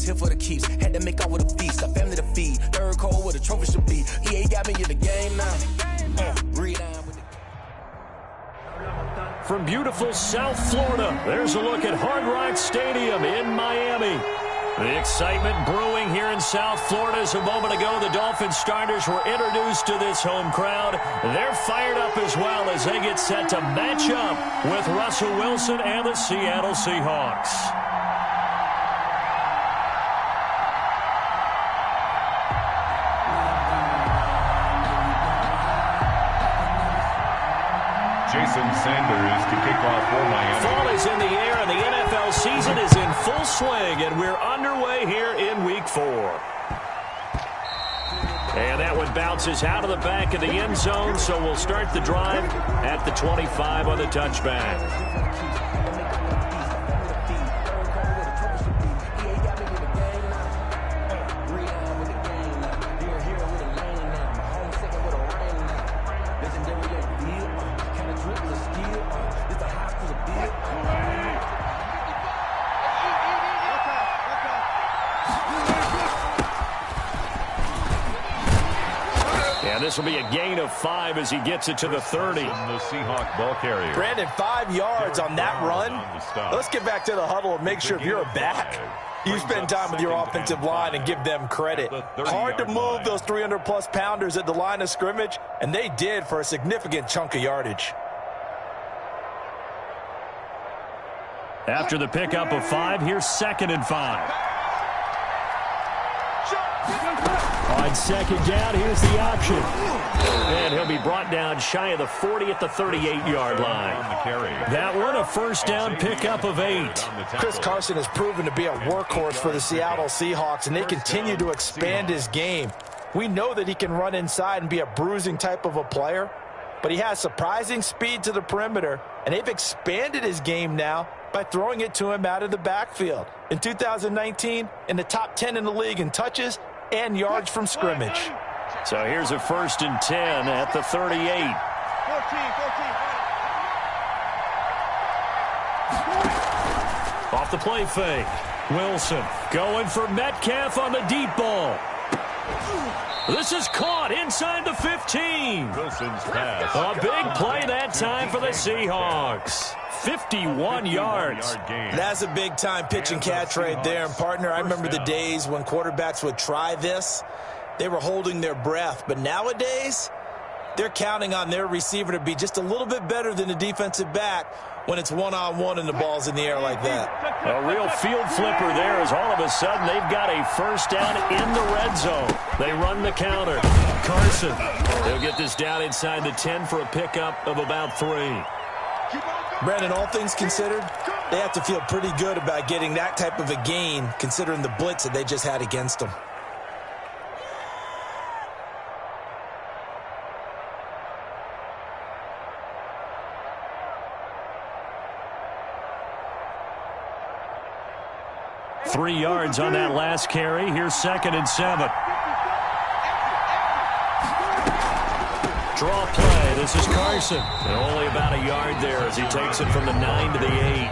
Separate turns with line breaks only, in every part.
that's here for the keeps. Had to make out with a feast, a family to feed. Third cold where the trophy should be. EA got me in the game now. Read on with it.
From beautiful South Florida, there's a look at Hard Rock Stadium in Miami. The excitement brewing here in South Florida as a moment ago the Dolphins starters were introduced to this home crowd. They're fired up as well as they get set to match up with Russell Wilson and the Seattle Seahawks.
Jason Sanders to kick off for Miami.
Fall is in the air and the NFL season is in full swing, and we're underway here in Week 4. And that one bounces out of the back of the end zone, so we'll start the drive at the 25 on the touchback. This will be a gain of 5 as he gets it to the 30.
The Seahawk ball carrier.
Brandon, 5 yards on that run. Let's get back to the huddle and make sure if you're a back, you spend time with your offensive line and give them credit. Hard to move those 300-plus pounders at the line of scrimmage, and they did for a significant chunk of yardage.
After the pickup of 5, here's 2nd and 5. On second down, here's the option. And he'll be brought down shy of the 40 at the 38-yard line. That one, a first down pickup of 8.
Chris Carson has proven to be a workhorse for the Seattle Seahawks, and they continue to expand his game. We know that he can run inside and be a bruising type of a player, but he has surprising speed to the perimeter, and they've expanded his game now by throwing it to him out of the backfield. In 2019, in the top 10 in the league in touches and yards from scrimmage.
So here's a 1st and 10 at the 38. 14. Off the play fake. Wilson going for Metcalf on the deep ball. This is caught inside the 15.
Wilson's pass.
A big play that time for the Seahawks. 51 yards.
That's a big-time pitch and catch right there. And, partner, I remember the days when quarterbacks would try this. They were holding their breath. But nowadays, they're counting on their receiver to be just a little bit better than the defensive back when it's one-on-one and the ball's in the air like that.
A real field flipper there as all of a sudden they've got a first down in the red zone. They run the counter. Carson, they'll get this down inside the 10 for a pickup of about 3.
Brandon, all things considered, they have to feel pretty good about getting that type of a gain considering the blitz that they just had against them.
Three yards on that last carry. Here's 2nd and 7. Draw play. This is Carson. And only about a yard there as he takes it from the 9 to the 8.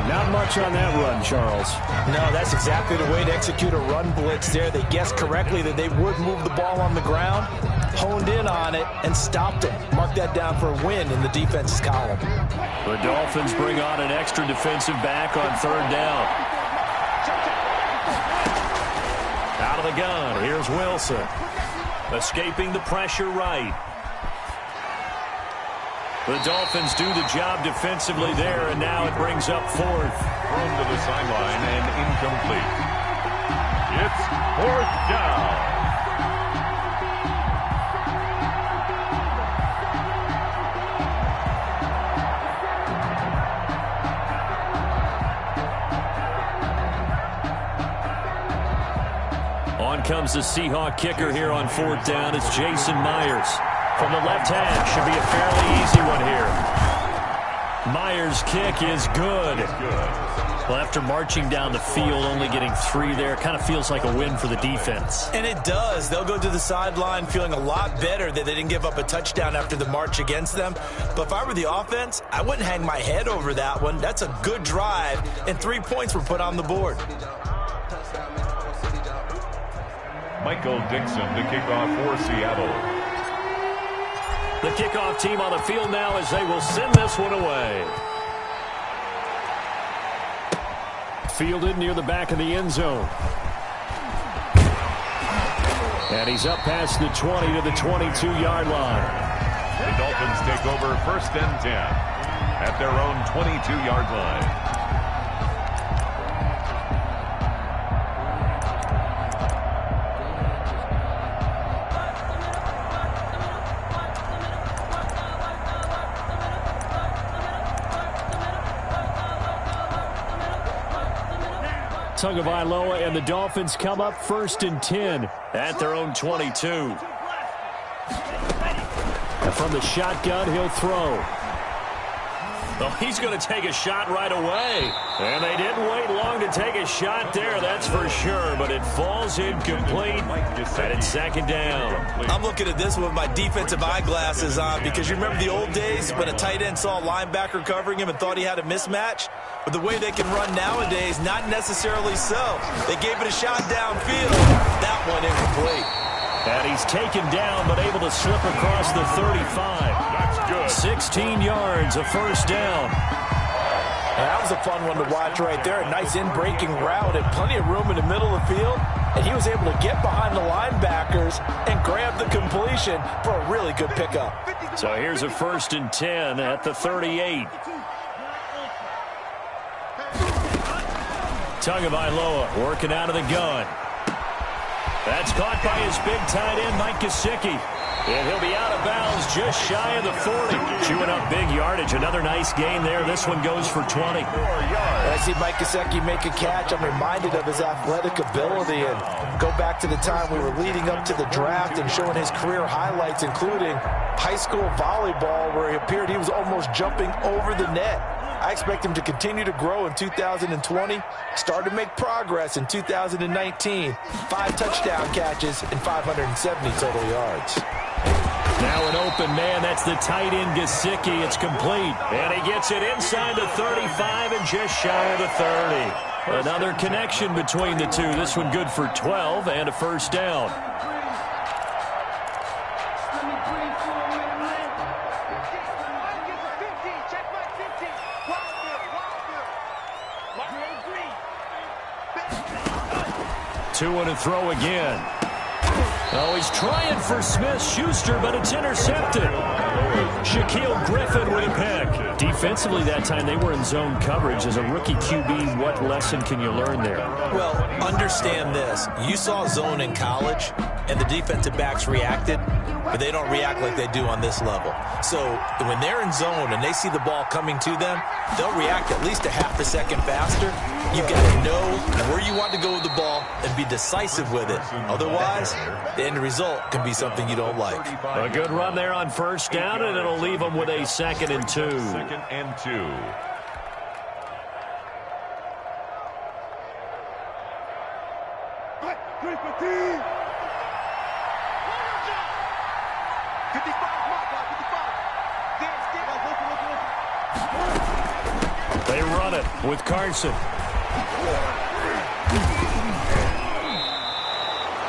Not much on that run, Charles.
No, that's exactly the way to execute a run blitz there. They guessed correctly that they would move the ball on the ground, honed in on it, and stopped them. Mark that down for a win in the defense's column.
The Dolphins bring on an extra defensive back on 3rd down. Out of the gun, here's Wilson. Escaping the pressure right. The Dolphins do the job defensively there, and now it brings up 4th.
Thrown to the sideline and incomplete. It's 4th down.
On comes the Seahawk kicker here on 4th down. It's Jason Myers. From the left hand, should be a fairly easy one here. Myers' kick is good. Well, after marching down the field, only getting 3 there, kind of feels like a win for the defense.
And it does. They'll go to the sideline feeling a lot better that they didn't give up a touchdown after the march against them. But if I were the offense, I wouldn't hang my head over that one. That's a good drive, and 3 points were put on the board.
Michael Dixon to kick off for Seattle.
The kickoff team on the field now as they will send this one away. Fielded near the back of the end zone. And he's up past the 20 to the 22-yard line.
The Dolphins take over 1st and 10 at their own 22-yard line.
Tagovailoa and the Dolphins come up 1st and 10 at their own 22. And from the shotgun, he'll throw. Oh, he's going to take a shot right away. And they didn't wait long to take a shot there, that's for sure. But it falls incomplete. And it's 2nd down.
I'm looking at this with my defensive eyeglasses on because you remember the old days when a tight end saw a linebacker covering him and thought he had a mismatch? But the way they can run nowadays, not necessarily so. They gave it a shot downfield. That one incomplete.
And he's taken down but able to slip across the 35.
That's good.
16 yards, a 1st down.
That was a fun one to watch right there. A nice in-breaking route and plenty of room in the middle of the field. And he was able to get behind the linebackers and grab the completion for a really good pickup.
So here's a 1st and 10 at the 38. Tagovailoa working out of the gun. That's caught by his big tight end, Mike Gesicki. And he'll be out of bounds just shy of the 40. Chewing up big yardage. Another nice gain there. This one goes for 20.
When I see Mike Gesicki make a catch, I'm reminded of his athletic ability. And go back to the time we were leading up to the draft and showing his career highlights, including high school volleyball, where he appeared he was almost jumping over the net. I expect him to continue to grow in 2020, start to make progress in 2019. 5 touchdown catches and 570 total yards.
Now an open man, that's the tight end Gesicki. It's complete. And he gets it inside the 35 and just shy of the 30. Another connection between the two. This one good for 12 and a 1st down. Two and a throw again. Oh, he's trying for Smith-Schuster, but it's intercepted. Shaquille Griffin with a pick. Defensively that time, they were in zone coverage. As a rookie QB, what lesson can you learn there?
Well, understand this. You saw zone in college, and the defensive backs reacted, but they don't react like they do on this level. So when they're in zone and they see the ball coming to them, they'll react at least a half a second faster. You've got to know where you want to go with the ball and be decisive with it. Otherwise, the end result can be something you don't like.
A good run there on 1st down, and it'll leave them with a 2nd and 2.
2nd and 2.
They run it with Carson.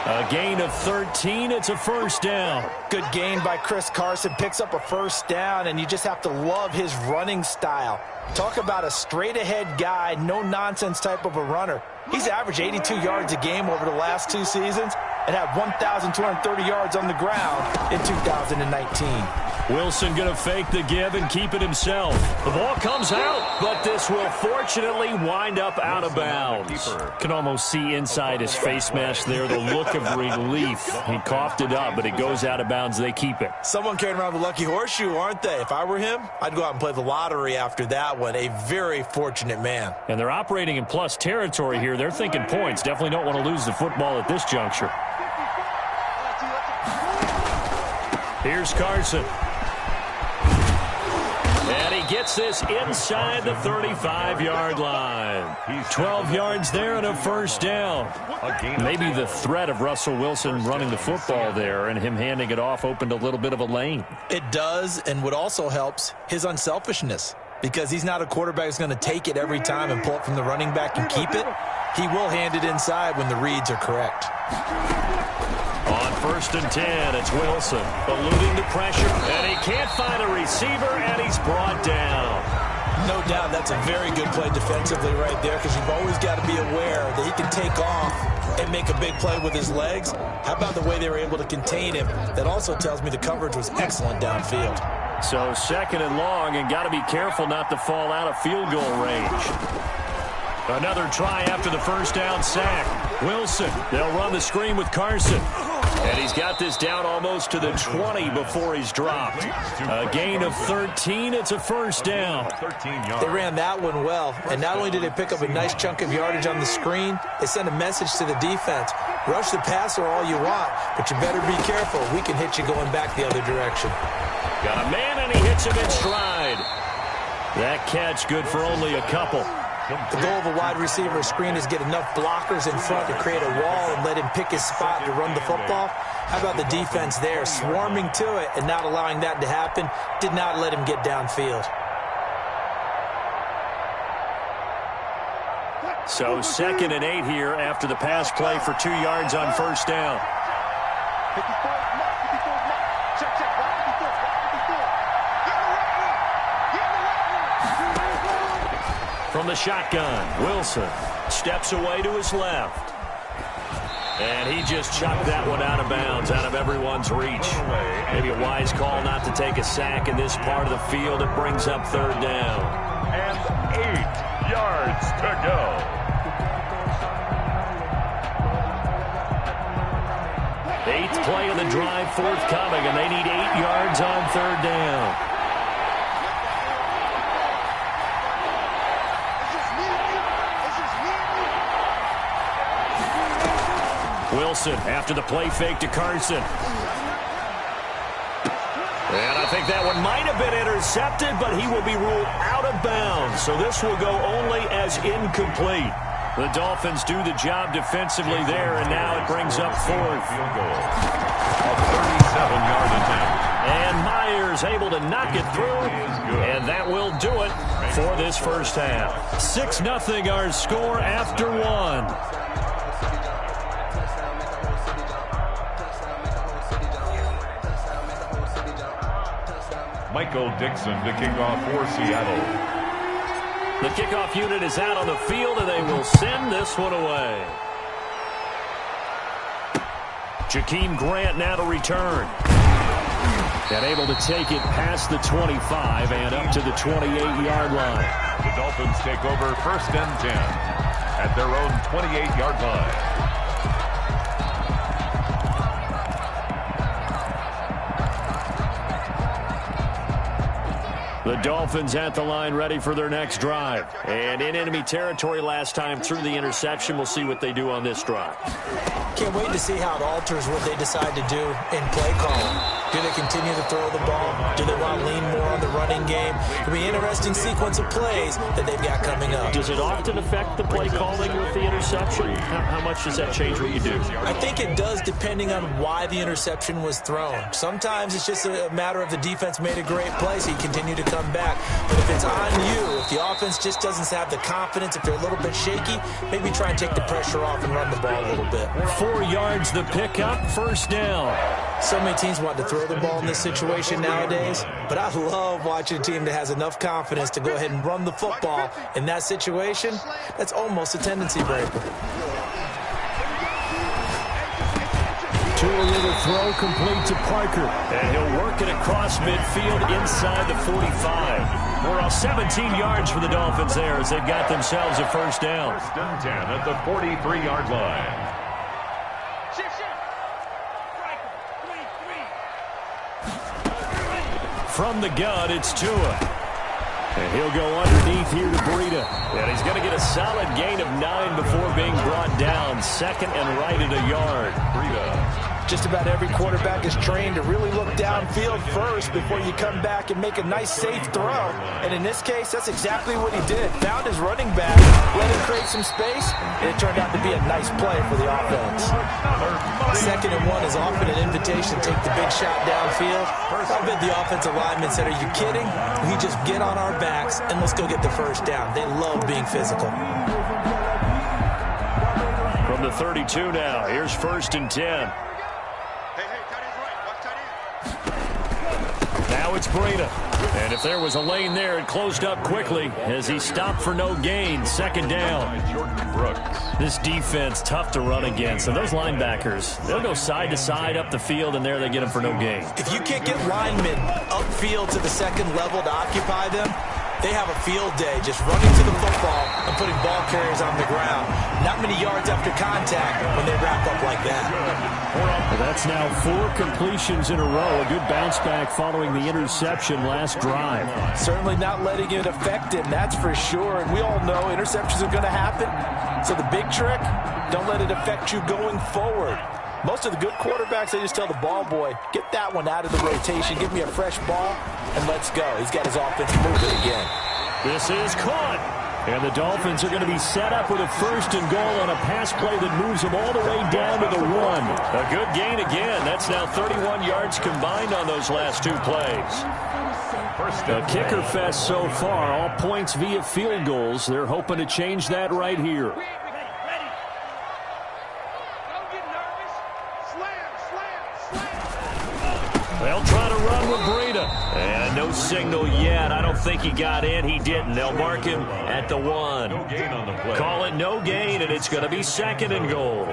A gain of 13. It's a 1st down.
Good gain by Chris Carson. Picks up a 1st down, and you just have to love his running style. Talk about a straight-ahead guy, no-nonsense type of a runner. He's averaged 82 yards a game over the last 2 seasons and had 1,230 yards on the ground in 2019.
Wilson going to fake the give and keep it himself. The ball comes out, but this will fortunately wind up out of bounds. Can almost see inside his face mask there, the look of relief. He coughed it up, but it goes out of bounds. They keep it.
Someone carrying around the lucky horseshoe, aren't they? If I were him, I'd go out and play the lottery after that one. A very fortunate man.
And they're operating in plus territory here. They're thinking points. Definitely don't want to lose the football at this juncture. Here's Carson. And he gets this inside the 35-yard line. 12 yards there and a 1st down. Maybe the threat of Russell Wilson running the football there and him handing it off opened a little bit of a lane.
It does, and what also helps, his unselfishness. Because he's not a quarterback who's going to take it every time and pull it from the running back and keep it. He will hand it inside when the reads are correct.
On 1st and 10, it's Wilson, eluding the pressure, and he can't find a receiver, and he's brought down.
No doubt that's a very good play defensively right there, because you've always got to be aware that he can take off and make a big play with his legs. How about the way they were able to contain him? That also tells me the coverage was excellent downfield.
So 2nd and long, and got to be careful not to fall out of field goal range. Another try after the first down sack. Wilson, they'll run the screen with Carson. And he's got this down almost to the 20 before he's dropped. A gain of 13, it's a first down.
They ran that one well, and not only did they pick up a nice chunk of yardage on the screen, they sent a message to the defense. Rush the passer all you want, but you better be careful. We can hit you going back the other direction.
Got a man, and he hits him in stride. That catch good for only a couple.
The goal of a wide receiver screen is get enough blockers in front to create a wall and let him pick his spot to run the football. How about the defense there, swarming to it and not allowing that to happen? Did not let him get downfield.
So 2nd and 8 here after the pass play for 2 yards on first down. From the shotgun, Wilson steps away to his left. And he just chucked that one out of bounds, out of everyone's reach. Maybe a wise call not to take a sack in this part of the field. It brings up 3rd down.
And 8 yards to go.
Eighth play of the drive forthcoming, and they need 8 yards on 3rd down. Wilson after the play fake to Carson. And I think that one might have been intercepted, but he will be ruled out of bounds. So this will go only as incomplete. The Dolphins do the job defensively there, and now it brings up 4th.
Field goal. A 37-yard attempt.
And Myers able to knock it through, and that will do it for this first half. 6-0 our score after 1.
Michael Dixon to kick off for Seattle.
The kickoff unit is out on the field, and they will send this one away. Jakeem Grant now to return. And able to take it past the 25 and up to the 28-yard line.
The Dolphins take over 1st and 10 at their own 28-yard line.
The Dolphins at the line ready for their next drive. And in enemy territory last time through the interception. We'll see what they do on this drive.
Can't wait to see how it alters what they decide to do in play calling. Do they continue to throw the ball? Do they want to lean more on the running game? It'll be an interesting sequence of plays that they've got coming up.
Does it often affect the play calling with the interception? How much does that change what you do?
I think it does, depending on why the interception was thrown. Sometimes it's just a matter of the defense made a great play, so you continue to come back. But if it's on you, if the offense just doesn't have the confidence, if they're a little bit shaky, maybe try and take the pressure off and run the ball a little bit.
4 yards the pickup, first down.
So many teams want to throw the ball in this situation nowadays, but I love watching a team that has enough confidence to go ahead and run the football. In that situation, that's almost a tendency breaker.
Tua little throw complete to Parker. And he'll work it across midfield inside the 45. We're off 17 yards for the Dolphins there as they've got themselves a first down.
1st and 10 at the 43-yard line.
From the gun, it's Tua. And he'll go underneath here to Breida. And he's going to get a solid gain of 9 before being brought down. 2nd and right at a yard.
Breida.
Just about every quarterback is trained to really look downfield first before you come back and make a nice, safe throw. And in this case, that's exactly what he did. Found his running back, let him create some space, and it turned out to be a nice play for the offense. 2nd and 1 is often an invitation to take the big shot downfield. I bet the offensive lineman said, "Are you kidding? We just get on our backs and let's go get the first down." They love being physical.
the 32 now. Here's 1st and 10. Now it's Breida. And if there was a lane there, it closed up quickly as he stopped for no gain. 2nd down. This defense, tough to run against. And those linebackers, they'll go side to side up the field, and there they get them for no gain.
If you can't get linemen upfield to the 2nd level to occupy them, they have a field day just running to the football and putting ball carriers on the ground. Not many yards after contact when they wrap up like that.
Well, that's now 4 completions in a row. A good bounce back following the interception last drive.
Certainly not letting it affect him, that's for sure. And we all know interceptions are going to happen. So the big trick, don't let it affect you going forward. Most of the good quarterbacks, they just tell the ball boy, get that one out of the rotation, give me a fresh ball, and let's go. He's got his offense moving again.
This is caught. And the Dolphins are going to be set up with a 1st and goal on a pass play that moves them all the way down to the 1. A good gain again. That's now 31 yards combined on those last 2 plays. A kicker fest so far. All points via field goals. They're hoping to change that right here. They'll try to run with Breida. And no signal yet. I don't think he got in. He didn't. They'll mark him at the 1.
No gain on the play.
Call it no gain, and it's going to be 2nd and goal.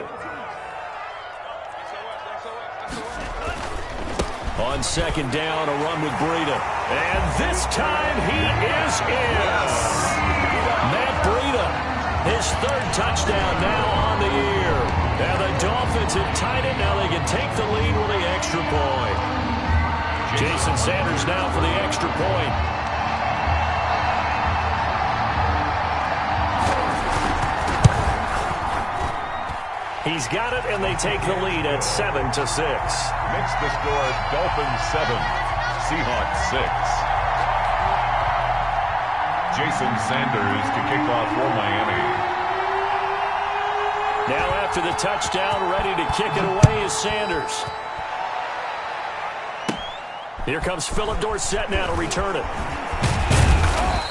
On 2nd down, a run with Breida. And this time he is in. Matt Breida, his 3rd touchdown now on the year. And the Dolphins have tied it. Now they can take the lead with the extra point. Jason Sanders now for the extra point. He's got it, and they take the lead at 7-6.
Makes the score Dolphins 7, Seahawks 6. Jason Sanders to kick off for Miami.
Now after the touchdown, ready to kick it away is Sanders. Here comes Philip Dorsett now to return it.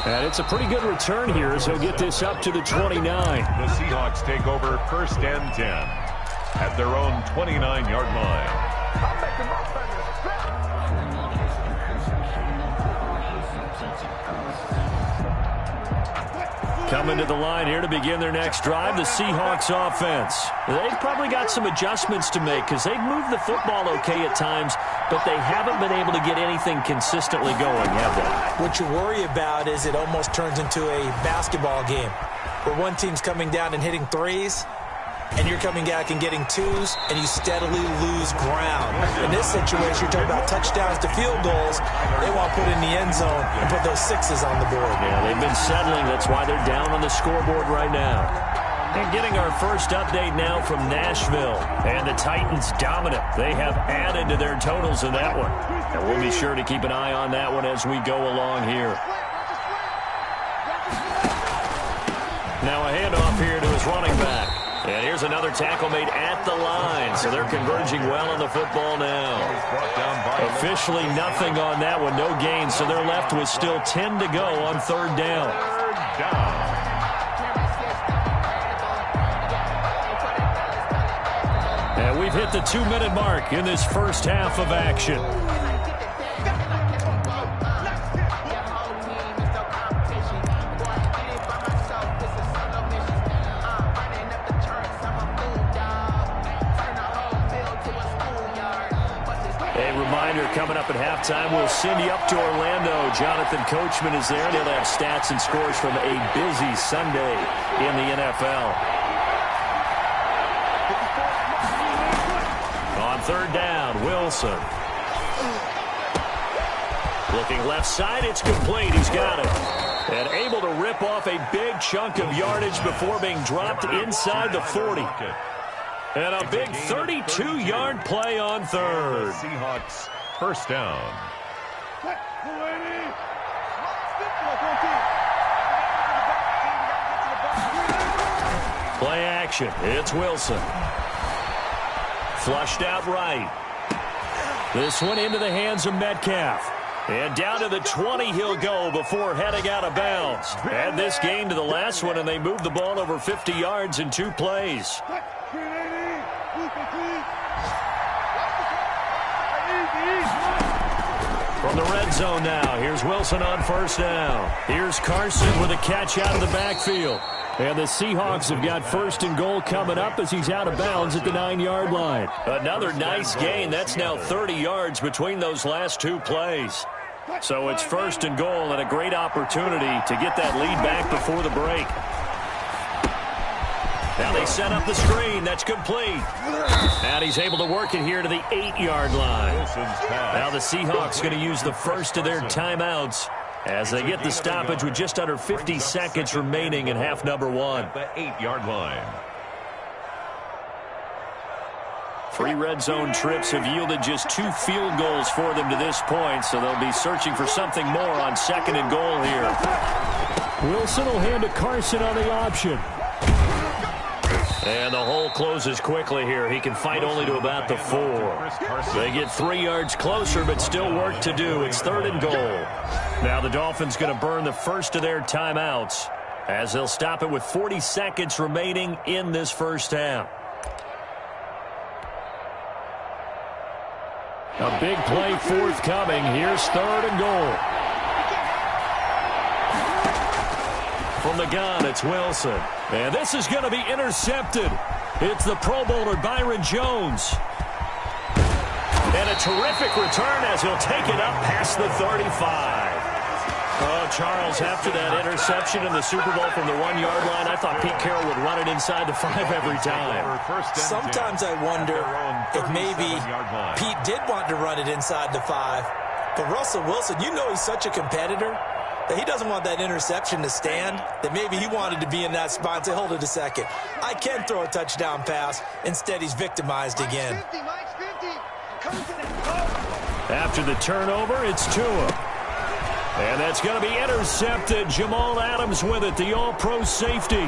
And it's a pretty good return here as he'll get this up to the 29.
The Seahawks take over 1st and 10 at their own 29-yard line.
Coming to the line here to begin their next drive, the Seahawks offense. They've probably got some adjustments to make because they've moved the football okay at times, but they haven't been able to get anything consistently going, have they?
What you worry about is it almost turns into a basketball game where one team's coming down and hitting 3s, and you're coming back and getting 2s, and you steadily lose ground. In this situation, you're talking about touchdowns to field goals. They want to put in the end zone and put those 6s on the board.
Yeah, they've been settling. That's why they're down on the scoreboard right now. And getting our first update now from Nashville. And the Titans dominant. They have added to their totals in that one. And we'll be sure to keep an eye on that one as we go along here. Now a handoff here to his running back. And here's another tackle made at the line. So they're converging well on the football now. Officially nothing on that one. No gain. So they're left with still 10 to go on 3rd down. And we've hit the 2-minute mark in this first half of action. Coming up at halftime, we'll send you up to Orlando. Jonathan Coachman is there, and he'll have stats and scores from a busy Sunday in the NFL. On 3rd down, Wilson. Looking left side, it's complete. He's got it. And able to rip off a big chunk of yardage before being dropped inside the 40. And a big 32-yard play on 3rd.
Seahawks 1st down.
Play action. It's Wilson. Flushed out right. This one into the hands of Metcalf. And down to the 20 he'll go before heading out of bounds. Add this game to the last one, and they moved the ball over 50 yards in 2 plays. From the red zone now, here's Wilson on first down. Here's Carson with a catch out of the backfield. And the Seahawks have got first and goal coming up as he's out of bounds at the 9-yard line. Another nice gain. That's now 30 yards between those last two plays. So it's first and goal and a great opportunity to get that lead back before the break. Now they set up the screen. That's complete. And he's able to work it here to the 8-yard line. Now the Seahawks going to use the first of their timeouts as they get the stoppage with just under 50 seconds remaining in half number one.
The 8-yard line.
3 red zone trips have yielded just 2 field goals for them to this point, so they'll be searching for something more on second and goal here.
Wilson will hand to Carson on the option.
And the hole closes quickly here. He can fight only to about the 4. They get 3 yards closer, but still work to do. It's third and goal. Now the Dolphins going to burn the first of their timeouts as they'll stop it with 40 seconds remaining in this first half.
A big play forthcoming. Here's third and goal.
From the gun, it's Wilson. And this is going to be intercepted. It's the Pro Bowler Byron Jones. And a terrific return as he'll take it up past the 35. Oh, Charles, after that interception in the Super Bowl from the 1-yard line, I thought Pete Carroll would run it inside the 5 every time.
Sometimes I wonder if maybe Pete did want to run it inside the 5. But Russell Wilson, you know he's such a competitor that he doesn't want that interception to stand, that maybe he wanted to be in that spot and say, hold it a second, I can throw a touchdown pass. Instead, he's victimized again.
After the turnover, it's Tua. And that's going to be intercepted. Jamal Adams with it, the all-pro safety.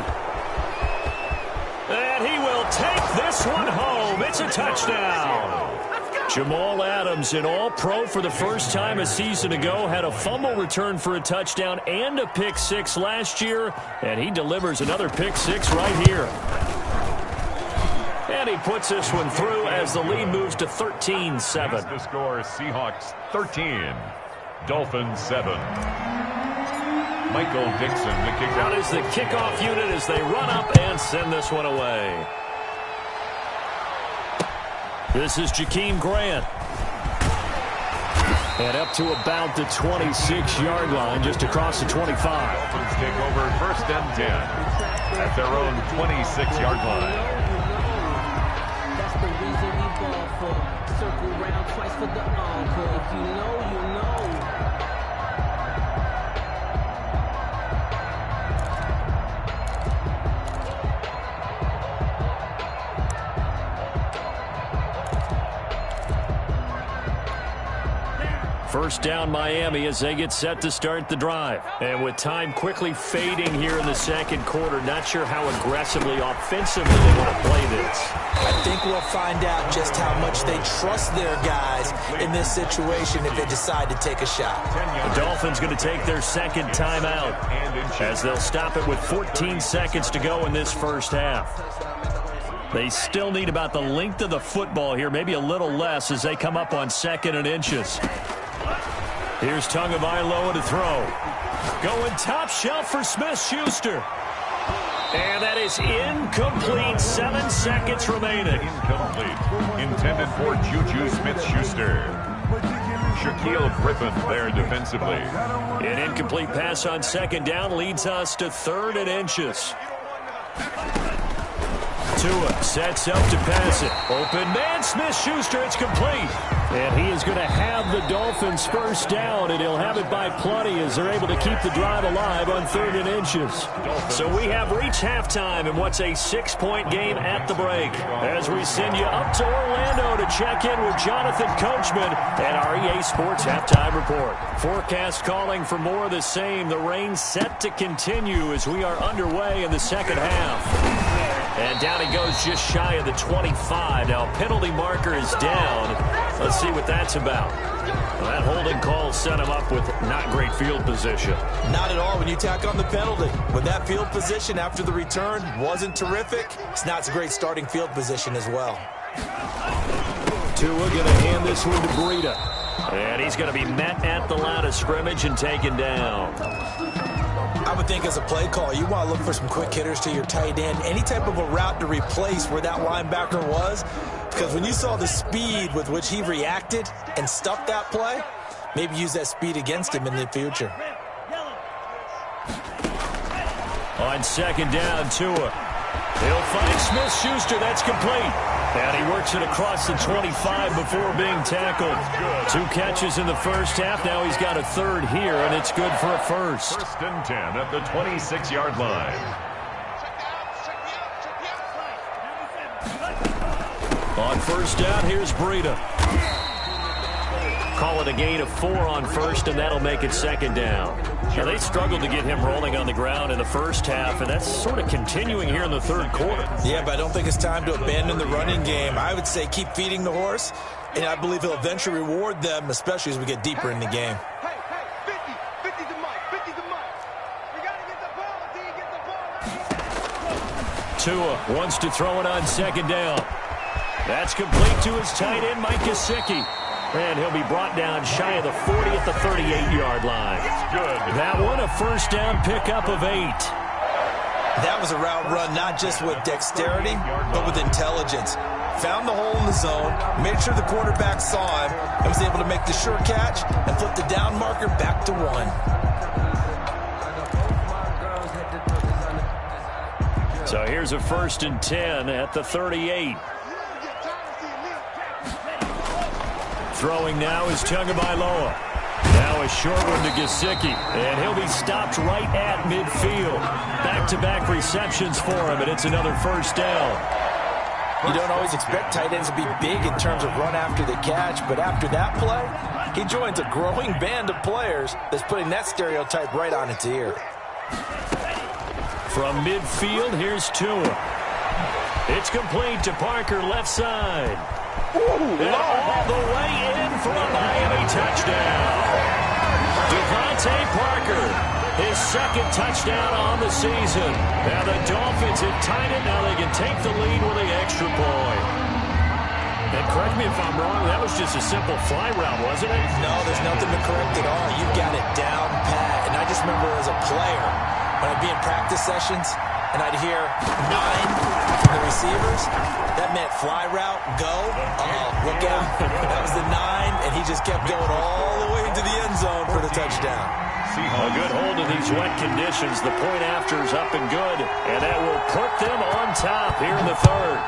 And he will take this one home. It's a touchdown. Jamal Adams, an all-pro for the first time a season ago, had a fumble return for a touchdown and a pick-6 last year, and he delivers another pick-6 right here. And he puts this one through as the lead moves to 13-7.
The score, Seahawks 13, Dolphins 7. Michael Dixon, the kicker.
Out is the kickoff unit as they run up and send this one away. This is Jakeem Grant. And up to about the 26-yard line, just across the 25.
Dolphins take over first and 10 at their own 26-yard line.
That's the reason we ball for. Circle round twice for the encore. If you know, you know.
First down Miami as they get set to start the drive. And with time quickly fading here in the second quarter, not sure how aggressively, offensively they want to play this.
I think we'll find out just how much they trust their guys in this situation if they decide to take a shot.
The Dolphins going to take their second timeout as they'll stop it with 14 seconds to go in this first half. They still need about the length of the football here, maybe a little less as they come up on second and inches. Here's Tagovailoa to throw. Going top shelf for Smith-Schuster. And that is incomplete. 7 seconds remaining.
Incomplete. Intended for Juju Smith-Schuster. Shaquille Griffin there defensively.
An incomplete pass on second down leads us to third and inches. Tua sets up to pass it. Open man, Smith-Schuster, it's complete.
And he is going to have the Dolphins first down, and he'll have it by plenty as they're able to keep the drive alive on third and inches.
So we have reached halftime in what's a 6-point game at the break. As we send you up to Orlando to check in with Jonathan Coachman and our EA Sports Halftime Report. Forecast calling for more of the same. The rain set to continue as we are underway in the second half. And down he goes just shy of the 25. Now penalty marker is down. Let's see what that's about. Well, that holding call set him up with not great field position.
Not at all when you tack on the penalty. With that field position after the return wasn't terrific, it's not a great starting field position as well.
Tua going to hand this one to Breida.
And he's going to be met at the line of scrimmage and taken down.
I would think as a play call, you want to look for some quick hitters to your tight end. Any type of a route to replace where that linebacker was. Because when you saw the speed with which he reacted and stuffed that play, maybe use that speed against him in the future.
On second down, Tua. He'll find Smith-Schuster. That's complete. And he works it across the 25 before being tackled. 2 catches in the first half. Now he's got a third here, and it's good for a first.
First and 10 at the 26-yard line.
On first down, here's Breida. Call it a gain of 4 on first, and that'll make it second down. Now, they struggled to get him rolling on the ground in the first half, and that's sort of continuing here in the third quarter.
Yeah, but I don't think it's time to abandon the running game. I would say keep feeding the horse, and I believe he'll eventually reward them, especially as we get deeper in the game.
Tua wants to throw it on second down. That's complete to his tight end, Mike Gesicki. And he'll be brought down shy of the 40 at the 38-yard line.
Good.
That one, a first down pickup of 8.
That was a route run not just with dexterity, but with intelligence. Found the hole in the zone, made sure the quarterback saw him, and was able to make the sure catch and flip the down marker back to 1.
So here's a first and 10 at the 38. Throwing now is Tagovailoa. Now a short one to Gesicki, and he'll be stopped right at midfield. Back-to-back receptions for him, and it's another first down.
You don't always expect tight ends to be big in terms of run after the catch, but after that play, he joins a growing band of players that's putting that stereotype right on its ear.
From midfield, here's Tua. It's complete to Parker, left side. And all the way in for a Miami touchdown. Devontae Parker, his second touchdown on the season. Now the Dolphins have tied it. Now they can take the lead with an extra point. And correct me if I'm wrong, that was just a simple fly route, wasn't it?
No, there's nothing to correct at all. You've got it down pat. And I just remember as a player, when I'd be in practice sessions, and I'd hear 9 from the receivers, that meant fly route, go. Look out. That was the 9, and he just kept going all the way to the end zone for the touchdown.
A good hold of these wet conditions. The point after is up and good, and that will put them on top here in the third.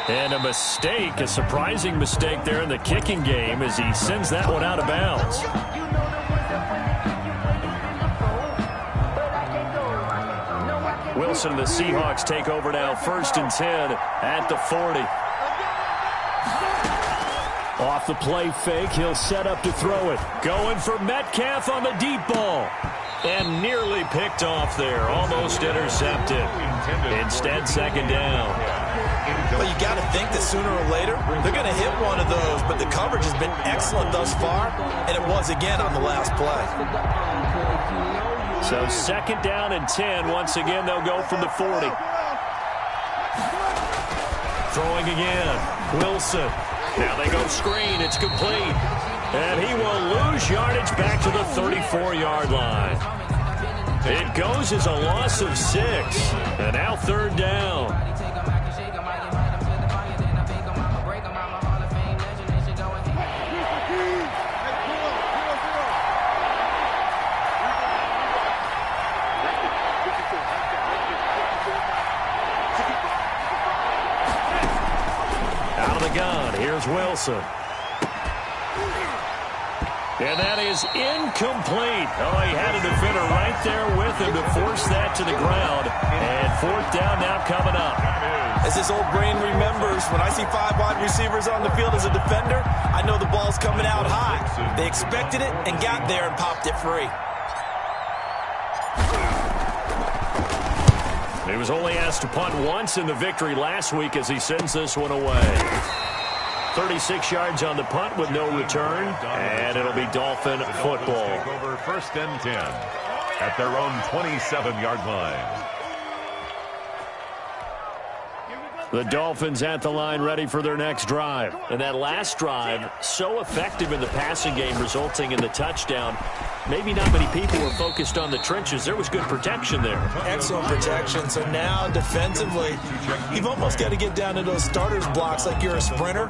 And a mistake, a surprising mistake there in the kicking game as he sends that one out of bounds. Wilson and the Seahawks take over now, first and 10 at the 40.
Off the play fake, he'll set up to throw it.
Going for Metcalf on the deep ball. And nearly picked off there, almost intercepted. Instead, second down.
Well, you got to think that sooner or later, they're going to hit one of those, but the coverage has been excellent thus far, and it was again on the last play.
So second down and 10. Once again, they'll go from the 40. Throwing again. Wilson. Now they go screen. It's complete. And he will lose yardage back to the 34-yard line. It goes as a loss of 6. And now third down. Here's Wilson. And that is incomplete. Oh, he had a defender right there with him to force that to the ground. And fourth down now coming up.
As this old brain remembers, when I see 5 wide receivers on the field as a defender, I know the ball's coming out high. They expected it and got there and popped it free.
He was only asked to punt once in the victory last week as he sends this one away. 36 yards on the punt with no return, and it'll be Dolphin football.
Take over first and 10 at their own 27-yard line.
The Dolphins at the line ready for their next drive. And that last drive, so effective in the passing game, resulting in the touchdown. Maybe not many people were focused on the trenches. There was good protection there.
Excellent protection. So now defensively, you've almost got to get down to those starters blocks like you're a sprinter.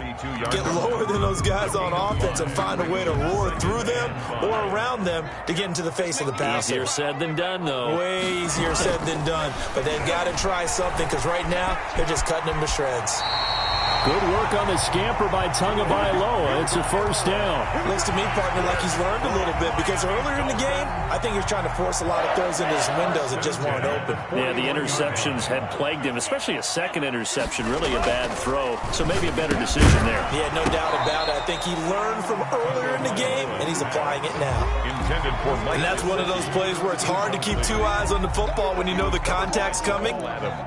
Get lower than those guys on offense and find a way to roar through them or around them to get into the face of the passer.
Easier said than done, though.
Way easier said than done. But they've got to try something because right now they're just cutting them to shreds.
Good work on the scamper by Tagovailoa. It's a first down.
Looks to me, partner, like he's learned a little bit because earlier in the game, I think he was trying to force a lot of throws into his windows that just weren't open.
Yeah, the interceptions had plagued him, especially a second interception, really a bad throw. So maybe a better decision there.
Yeah, no doubt about it. I think he learned from earlier in the game, and he's applying it now.
Intended for
And that's one of those plays where it's hard to keep two eyes on the football when you know the contact's coming,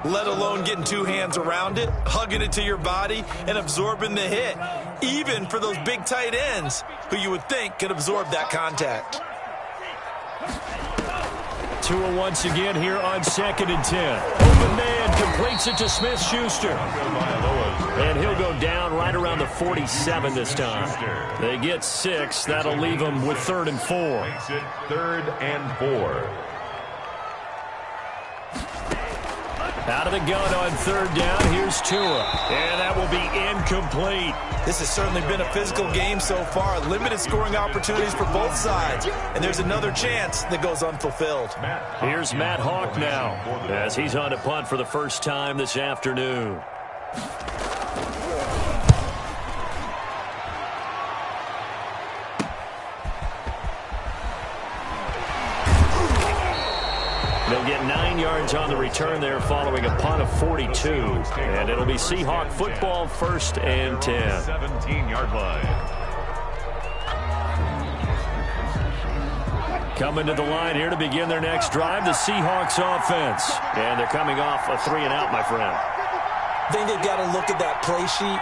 let alone getting two hands around it, hugging it to your body, and absorbing the hit, even for those big tight ends who you would think could absorb that contact.
Tua once again here on 2nd and 10. Open man completes it to Smith-Schuster.
And he'll go down right around the 47 this time. They get 6. That'll leave them with 3rd and 4.
Makes it 3rd and 4.
Out of the gun on 3rd down. Here's Tua. And that will be incomplete.
This has certainly been a physical game so far. Limited scoring opportunities for both sides. And there's another chance that goes unfulfilled.
Here's Matt Hawk now as he's on to punt for the first time this afternoon. They'll get 9 yards on the return there following a punt of 42. And it'll be Seahawk football, 1st and 10.
17-yard line.
Coming to the line here to begin their next drive, the Seahawks offense. And thee coming off a 3-and-out, my friend.
I think they've got to look at that play sheet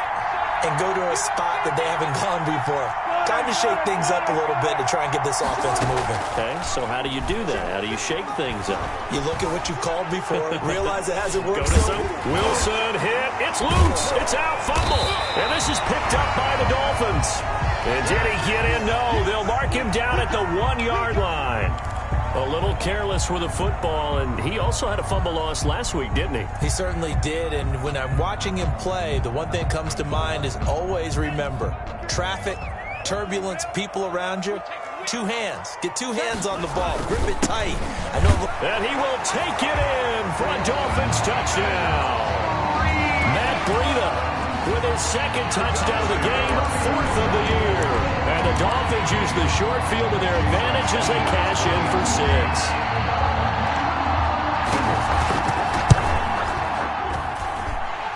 and go to a spot that they haven't gone before. Time to shake things up a little bit to try and get this offense moving.
Okay, so how do you do that? How do you shake things up?
You look at what you've called before, realize it hasn't worked.
Wilson hit. It's loose. It's out. Fumble. And this is picked up by the Dolphins. And did he get in? No. They'll mark him down at the 1-yard line. A little careless with the football, and he also had a fumble loss last week, didn't he?
He certainly did, and when I'm watching him play, the one thing that comes to mind is always remember, traffic, turbulence, people around you, 2 hands. Get 2 hands on the ball. Grip it tight. I know.
And he will take it in for a Dolphins touchdown. Matt Breida with his 2nd touchdown of the game, 4th of the year. And the Dolphins use the short field to their advantage as they cash in for 6.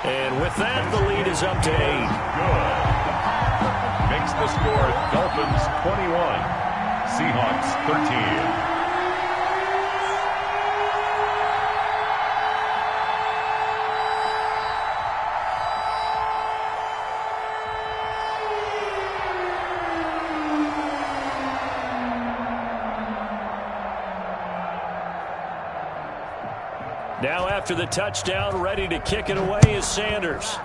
And with that, the lead is up to 8.
Good. Makes the score Dolphins 21, Seahawks 13.
Now after the touchdown, ready to kick it away is Sanders.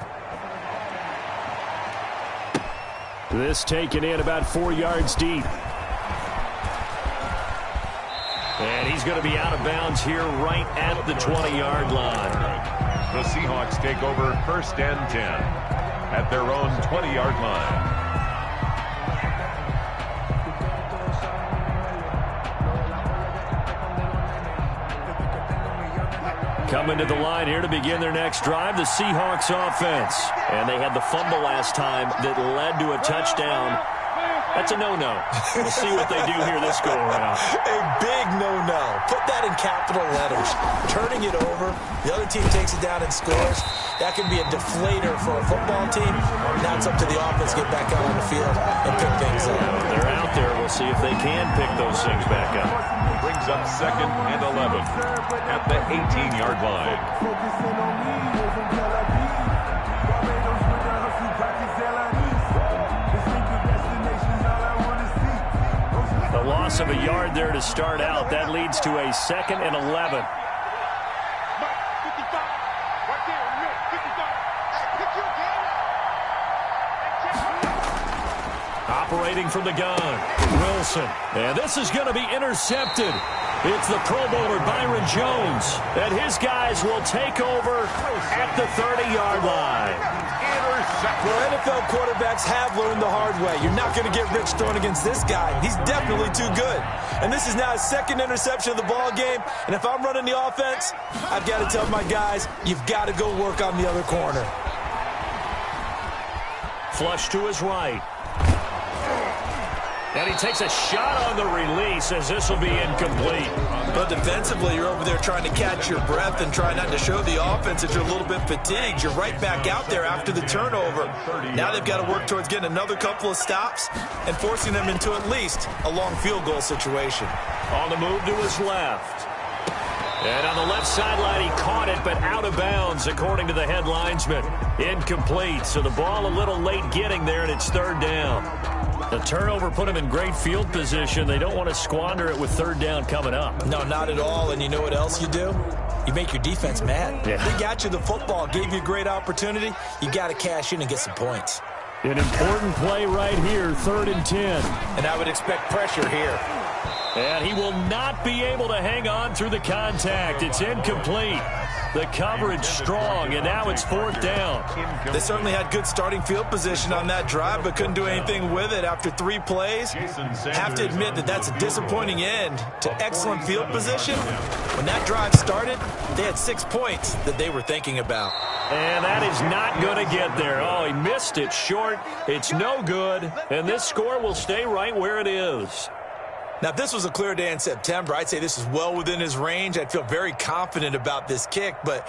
This taken in about 4 yards deep.
And he's going to be out of bounds here right at the 20-yard line.
The Seahawks take over 1st and 10 at their own 20-yard line.
Coming to the line here to begin their next drive, the Seahawks offense. And they had the fumble last time that led to a touchdown. That's a no-no. We'll see what they do here this go-around.
A big no-no. Put that in capital letters. Turning it over, the other team takes it down and scores. That can be a deflator for a football team. Now it's up to the offense to get back out on the field and pick things up.
They're out there. We'll see if they can pick those things back up.
Brings up 2nd and 11 at the 18-yard line.
The loss of a yard there to start out. That leads to a 2nd and 11. operating from the gun. Wilson. And this is going to be intercepted. It's the Pro Bowler Byron Jones. And his guys will take over at the 30-yard line.
Well, NFL quarterbacks have learned the hard way. You're not going to get rich throwing against this guy. He's definitely too good. And this is now his second interception of the ball game. And if I'm running the offense, I've got to tell my guys, you've got to go work on the other corner.
Flush to his right. And he takes a shot on the release as this will be incomplete.
But defensively, you're over there trying to catch your breath and try not to show the offense that you're a little bit fatigued. You're right back out there after the turnover. Now they've got to work towards getting another couple of stops and forcing them into at least a long field goal situation.
On the move to his left. And on the left sideline, he caught it, but out of bounds, according to the head linesman. Incomplete, so the ball a little late getting there, and it's third down. The turnover put him in great field position. They don't want to squander it with third down coming up.
No, not at all. And you know what else you do? You make your defense mad.
Yeah.
They got you the football, gave you a great opportunity. You got to cash in and get some points.
An important play right here, 3rd and 10.
And I would expect pressure here.
And he will not be able to hang on through the contact. It's incomplete. The coverage strong, and now it's 4th down.
They certainly had good starting field position on that drive, but couldn't do anything with it after 3 plays. Have to admit that that's a disappointing end to excellent field position. When that drive started, they had 6 points that they were thinking about.
And that is not going to get there. Oh, he missed it short. It's no good, and this score will stay right where it is.
Now, if this was a clear day in September, I'd say this is well within his range. I'd feel very confident about this kick, but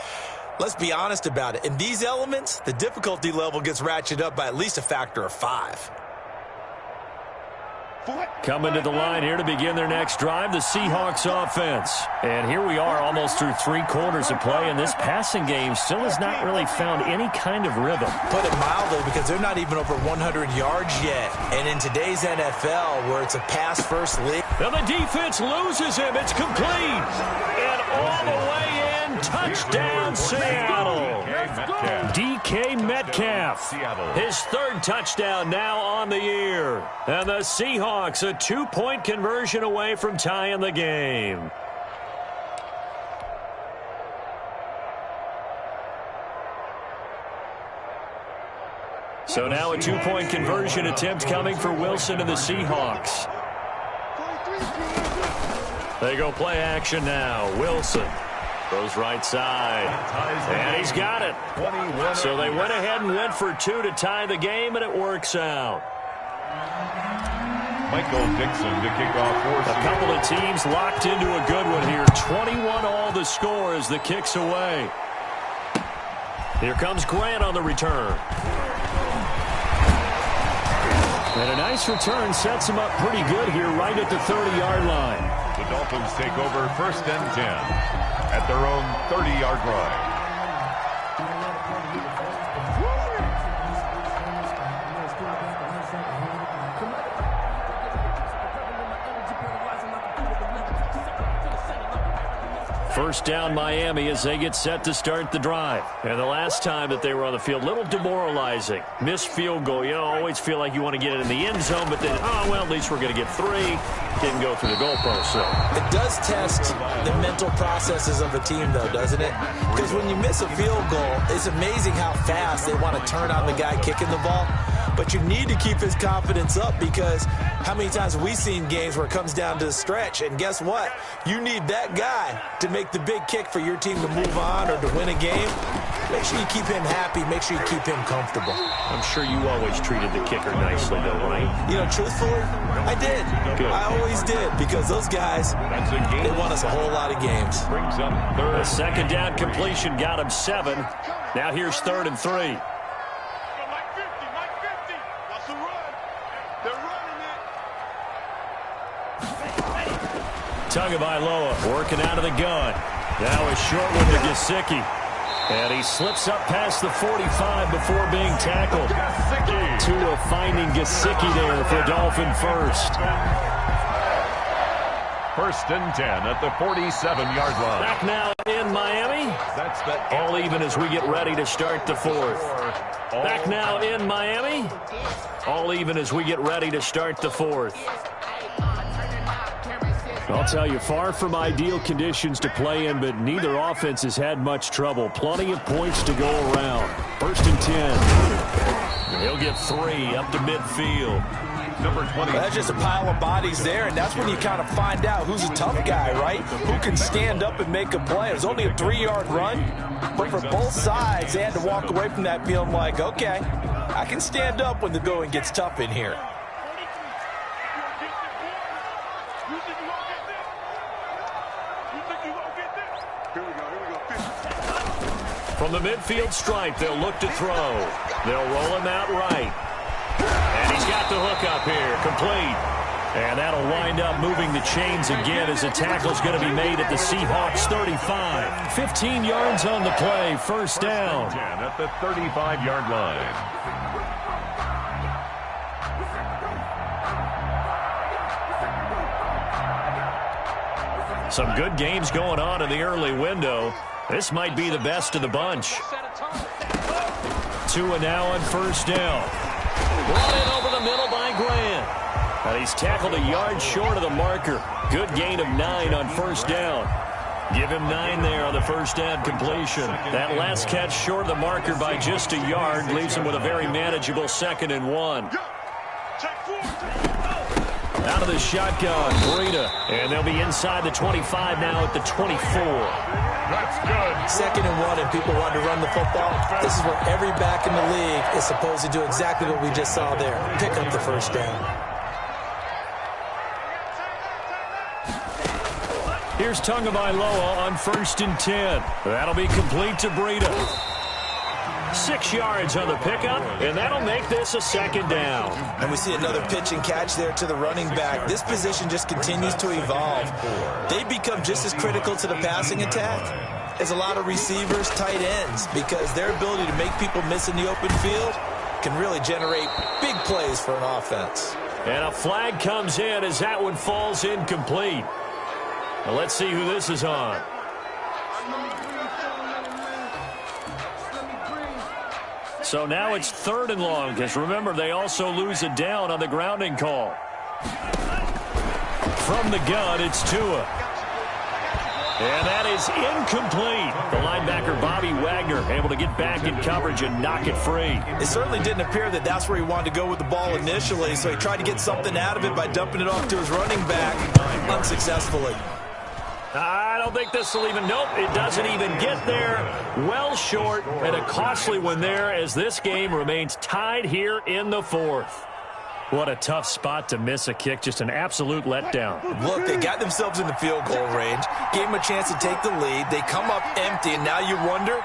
let's be honest about it. In these elements, the difficulty level gets ratcheted up by at least a factor of 5.
Coming to the line here to begin their next drive, the Seahawks offense. And here we are almost through 3 quarters of play, and this passing game still has not really found any kind of rhythm.
Put it mildly, because they're not even over 100 yards yet. And in today's NFL, where it's a pass-first league.
And the defense loses him. It's complete. And all the way in, touchdown Seattle. DK Metcalf. His 3rd touchdown now on the year. And the Seahawks a 2-point conversion away from tying the game. So now a 2-point conversion attempt coming for Wilson and the Seahawks. They go play action now. Wilson throws right side. And he's got it. So they went ahead and went for 2 to tie the game, and it works out.
Michael Dixon to kick off for
A couple of teams locked into a good one here. 21 all the score as the kick's away. Here comes Grant on the return.
And a nice return sets him up pretty good here right at the 30-yard line.
The Dolphins take over 1st and 10 at their own 30-yard line.
First down Miami as they get set to start the drive. And the last time that they were on the field, a little demoralizing. Missed field goal. You know, always feel like you want to get it in the end zone, but then, oh, well, at least we're going to get 3. Didn't go through the goalpost. So
it does test the mental processes of a team, though, doesn't it? Because when you miss a field goal, it's amazing how fast they want to turn on the guy kicking the ball. But you need to keep his confidence up, because how many times have we seen games where it comes down to the stretch, and guess what? You need that guy to make the big kick for your team to move on or to win a game. Make sure you keep him happy. Make sure you keep him comfortable.
I'm sure you always treated the kicker nicely, though, right?
You know, truthfully, I did.
Good.
I always did, because those guys, they won us a whole lot of games.
Brings up 3rd.
The 2nd down completion got him 7. Now here's 3rd and 3. Tagovailoa working out of the gun. Now a short one to Gesicki. And he slips up past the 45 before being tackled. Tua finding Gesicki there for Dolphin first.
1st and 10 at the 47-yard line.
Back now in Miami.
That's the
All even as we get ready to start the 4th. Back now in Miami. All even as we get ready to start the fourth.
I'll tell you, far from ideal conditions to play in, but neither offense has had much trouble. Plenty of points to go around. 1st and 10.
He'll get 3 up to midfield.
Number 20.
That's just a pile of bodies there, and that's when you kind of find out who's a tough guy, right? Who can stand up and make a play. It was only a 3-yard run, but for both sides, they had to walk away from that feeling like, okay, I can stand up when the going gets tough in here.
From the midfield stripe, they'll look to throw. They'll roll him out right. And he's got the hook up here, complete. And that'll wind up moving the chains again as the tackle's going to be made at the Seahawks 35. 15 yards on the play, 1st down.
10 at the 35-yard line.
Some good games going on in the early window. This might be the best of the bunch. Tua now on 1st down. Brought in over the middle by Grant. And he's tackled a yard short of the marker. Good gain of 9 on 1st down. Give him 9 there on the 1st down completion. That last catch short of the marker by just a yard leaves him with a very manageable 2nd and 1. Out of the shotgun, Breida. And they'll be inside the 25 now at the 24.
That's good.
2nd and 1, and people want to run the football. This is where every back in the league is supposed to do exactly what we just saw there. Pick up the 1st down.
Here's Tagovailoa on 1st and 10. That'll be complete to Breida. 6 yards on the pickup, and that'll make this a 2nd down.
And we see another pitch and catch there to the running back. This position just continues to evolve. They become just as critical to the passing attack as a lot of receivers, tight ends, because their ability to make people miss in the open field can really generate big plays for an offense.
And a flag comes in as that one falls incomplete. Now let's see who this is on. So now it's 3rd and long, because remember, they also lose a down on the grounding call. From the gun, it's Tua. And that is incomplete. The linebacker, Bobby Wagner, able to get back in coverage and knock it free.
It certainly didn't appear that that's where he wanted to go with the ball initially, so he tried to get something out of it by dumping it off to his running back unsuccessfully.
I don't think this will even, nope, it doesn't even get there. Well short, and a costly one there as this game remains tied here in the 4th. What a tough spot to miss a kick, just an absolute letdown.
Look, they got themselves in the field goal range, gave them a chance to take the lead. They come up empty, and now you wonder,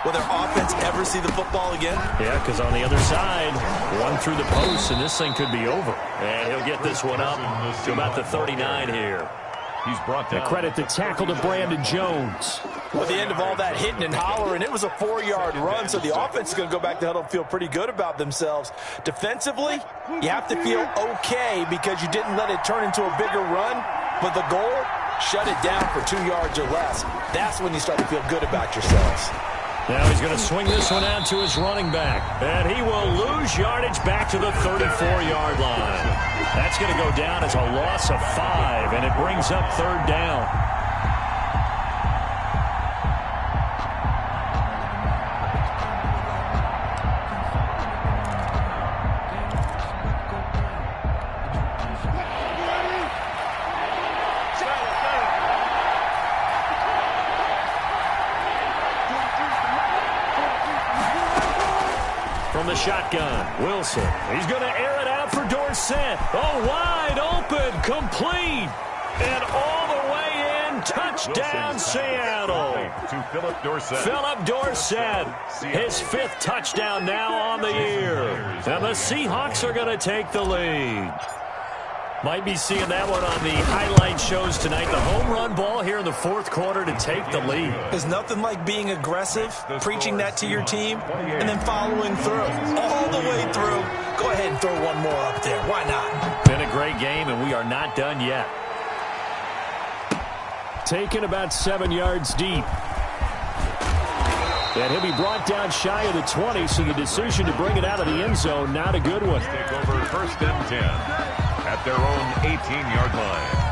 will their offense ever see the football again?
Yeah, because on the other side, one through the post, and this thing could be over. And he'll get this one up to about the 39 here.
He's brought down.
Credit the tackle to Brandon Jones.
Well, at the end of all that hitting and hollering, it was a 4-yard run, so the offense is going to go back to huddle and feel pretty good about themselves. Defensively, you have to feel okay because you didn't let it turn into a bigger run, but the goal, shut it down for 2 yards or less. That's when you start to feel good about yourselves.
Now he's going to swing this one out to his running back, and he will lose yardage back to the 34-yard line. That's going to go down as a loss of 5, and it brings up 3rd down. From the shotgun, Wilson. He's going to air it out for Dorsett. Oh, wide open, complete, and all the way in. Touchdown, Seattle.
To Philip Dorsett.
Philip Dorsett, his 5th touchdown now on the year. And the Seahawks are going to take the lead. Might be seeing that one on the highlight shows tonight. The home run ball here in the 4th quarter to take the lead.
There's nothing like being aggressive, preaching that to your team, and then following through. All the way through. Go ahead and throw one more up there. Why not?
Been a great game, and we are not done yet.
Taken about 7 yards deep. And he'll be brought down shy of the 20, so the decision to bring it out of the end zone, not a good one.
Take over 1st and 10 at their own 18-yard line.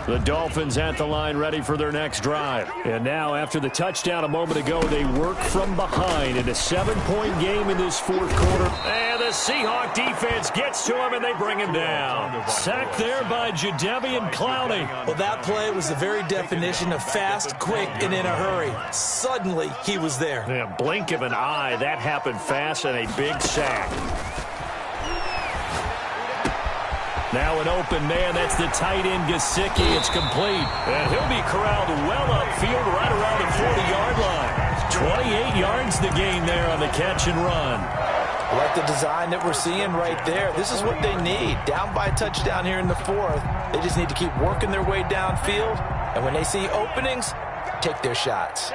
The Dolphins at the line ready for their next drive. And now, after the touchdown a moment ago, they work from behind in a 7-point game in this 4th quarter. And the Seahawk defense gets to him, and they bring him down. Sacked there by Jadeveon Clowney.
Well, that play was the very definition of fast, quick, and in a hurry. Suddenly, he was there.
Yeah, blink of an eye, that happened fast, and a big sack. Now an open man, that's the tight end Gesicki. It's complete. And he'll be corralled well upfield right around the 40-yard line. 28 yards the gain there on the catch and run.
I like the design that we're seeing right there. This is what they need. Down by a touchdown here in the 4th. They just need to keep working their way downfield. And when they see openings, take their shots.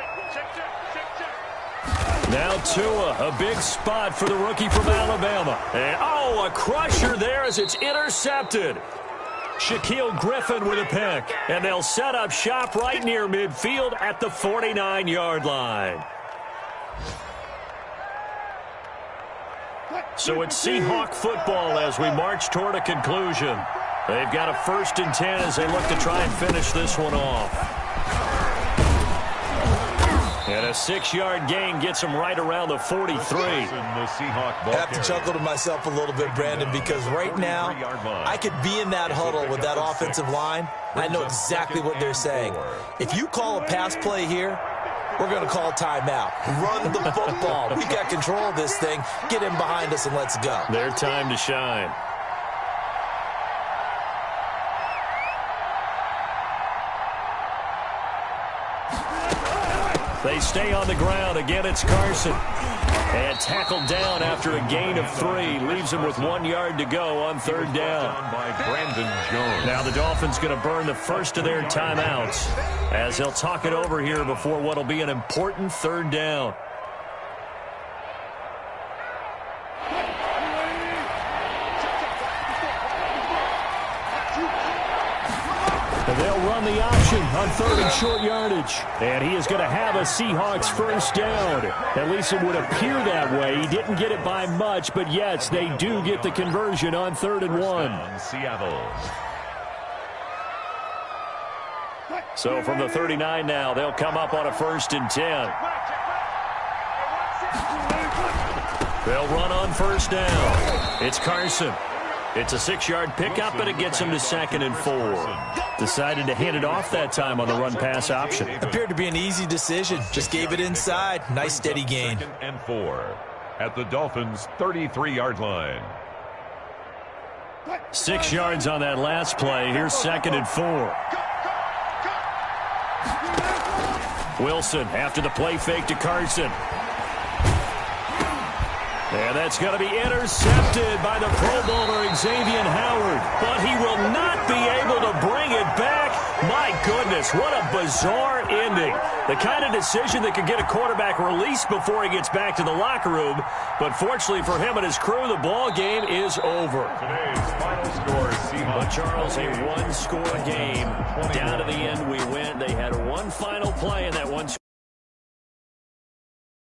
Now Tua, a big spot for the rookie from Alabama. And, a crusher there as it's intercepted. Shaquille Griffin with a pick. And they'll set up shop right near midfield at the 49-yard line. So it's Seahawk football as we march toward a conclusion. They've got a 1st and 10 as they look to try and finish this one off. And a 6-yard gain gets him right around the 43.
I have to chuckle to myself a little bit, Brandon, because right now I could be in that huddle with that offensive line. I know exactly what they're saying. If you call a pass play here, we're going to call timeout. Run the football. We got control of this thing. Get in behind us and let's go.
Their time to shine. They stay on the ground. Again, it's Carson. And tackled down after a gain of 3. Leaves him with 1 yard to go on 3rd down.
By Brandon Jones.
Now the Dolphins going to burn the first of their timeouts as they'll talk it over here before what will be an important 3rd down. And they'll run the option on 3rd and short yardage. And he is going to have a Seahawks 1st down. At least it would appear that way. He didn't get it by much, but yes, they do get the conversion on 3rd and 1.
Seattle.
So from the 39 now, they'll come up on a 1st and 10. They'll run on 1st down. It's Carson. It's a 6-yard pickup, but it gets him to 2nd and 4. Decided to hand it off that time on the run-pass option.
Appeared to be an easy decision. Just gave it inside. Nice steady gain.
2nd and 4 at the Dolphins' 33-yard line.
6 yards on that last play. Here's 2nd and 4. Wilson after the play fake to Carson. And that's going to be intercepted by the Pro Bowler Xavier Howard. But he will not be able to bring it back. My goodness, what a bizarre ending. The kind of decision that could get a quarterback released before he gets back to the locker room. But fortunately for him and his crew, the ball game is over.
Today's final score,
But Charles, a one-score game. Down to the end we went. They had one final play in that one.